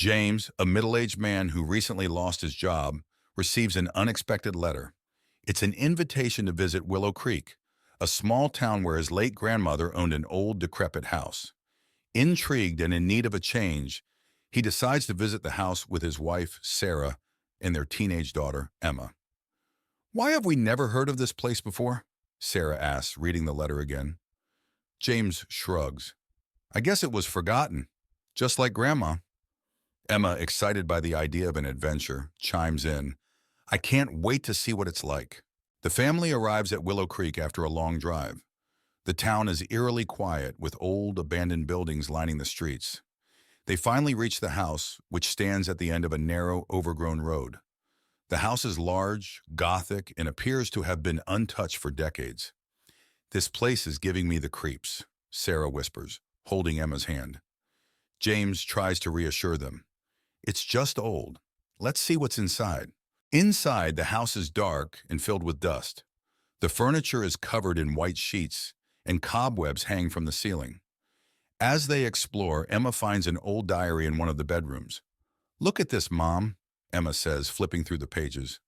James, a middle-aged man who recently lost his job, receives an unexpected letter. It's an invitation to visit Willow Creek, a small town where his late grandmother owned an old, decrepit house. Intrigued and in need of a change, he decides to visit the house with his wife, Sarah, and their teenage daughter, Emma. "Why have we never heard of this place before?" Sarah asks, reading the letter again. James shrugs. "I guess it was forgotten, just like Grandma." Emma, excited by the idea of an adventure, chimes in, "I can't wait to see what it's like." The family arrives at Willow Creek after a long drive. The town is eerily quiet, with old, abandoned buildings lining the streets. They finally reach the house, which stands at the end of a narrow, overgrown road. The house is large, Gothic, and appears to have been untouched for decades. "This place is giving me the creeps," Sarah whispers, holding Emma's hand. James tries to reassure them. "It's just old. Let's see what's inside." Inside, the house is dark and filled with dust. The furniture is covered in white sheets, and cobwebs hang from the ceiling. As they explore, Emma finds an old diary in one of the bedrooms. "Look at this, Mom," Emma says, flipping through the pages.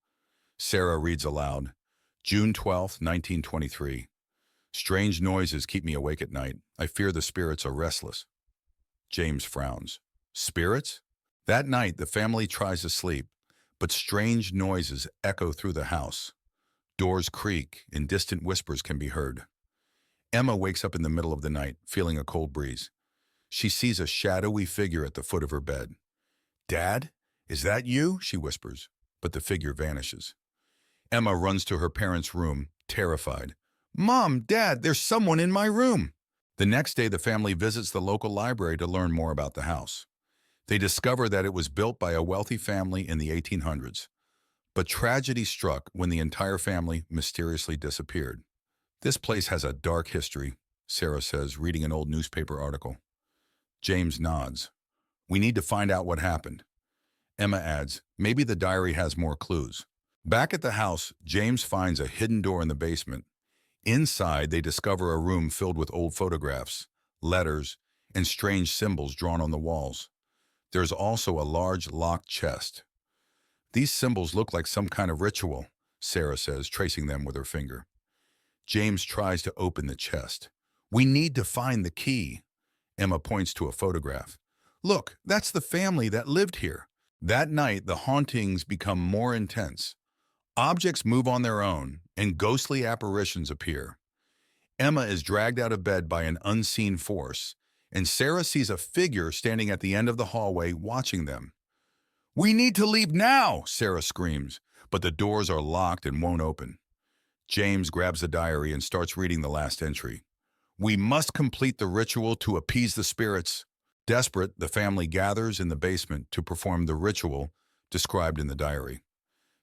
Sarah reads aloud, "June 12th, 1923. Strange noises keep me awake at night. I fear the spirits are restless." James frowns. "Spirits?" That night, the family tries to sleep, but strange noises echo through the house. Doors creak, and distant whispers can be heard. Emma wakes up in the middle of the night, feeling a cold breeze. She sees a shadowy figure at the foot of her bed. "Dad, is that you?" she whispers, but the figure vanishes. Emma runs to her parents' room, terrified. "Mom, Dad, there's someone in my room!" The next day, the family visits the local library to learn more about the house. They discover that it was built by a wealthy family in the 1800s. But tragedy struck when the entire family mysteriously disappeared. "This place has a dark history," Sarah says, reading an old newspaper article. James nods. "We need to find out what happened." Emma adds, "Maybe the diary has more clues." Back at the house, James finds a hidden door in the basement. Inside, they discover a room filled with old photographs, letters, and strange symbols drawn on the walls. There's also a large locked chest. "These symbols look like some kind of ritual," Sarah says, tracing them with her finger. James tries to open the chest. "We need to find the key." Emma points to a photograph. "Look, that's the family that lived here." That night, the hauntings become more intense. Objects move on their own, and ghostly apparitions appear. Emma is dragged out of bed by an unseen force, and Sarah sees a figure standing at the end of the hallway watching them. "We need to leave now!" Sarah screams, but the doors are locked and won't open. James grabs the diary and starts reading the last entry. "We must complete the ritual to appease the spirits." Desperate, the family gathers in the basement to perform the ritual described in the diary.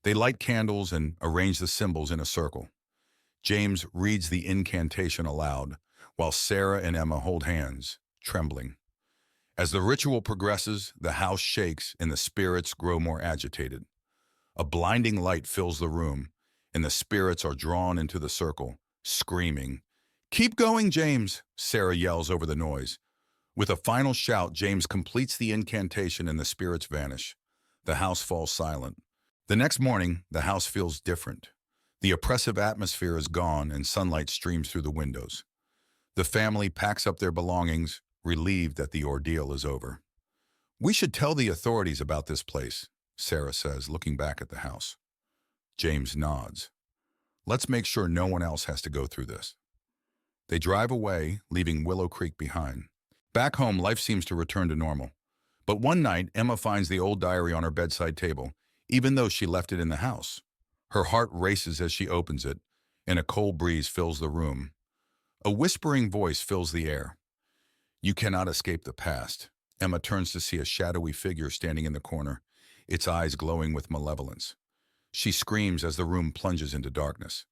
They light candles and arrange the symbols in a circle. James reads the incantation aloud, while Sarah and Emma hold hands, trembling. As the ritual progresses, the house shakes and the spirits grow more agitated. A blinding light fills the room, and the spirits are drawn into the circle, screaming. "Keep going, James!" Sarah yells over the noise. With a final shout, James completes the incantation and the spirits vanish. The house falls silent. The next morning, the house feels different. The oppressive atmosphere is gone and sunlight streams through the windows. The family packs up their belongings, relieved that the ordeal is over. "We should tell the authorities about this place," Sarah says, looking back at the house. James nods. "Let's make sure no one else has to go through this." They drive away, leaving Willow Creek behind. Back home, life seems to return to normal. But one night, Emma finds the old diary on her bedside table, even though she left it in the house. Her heart races as she opens it, and a cold breeze fills the room. A whispering voice fills the air. "You cannot escape the past." Emma turns to see a shadowy figure standing in the corner, its eyes glowing with malevolence. She screams as the room plunges into darkness.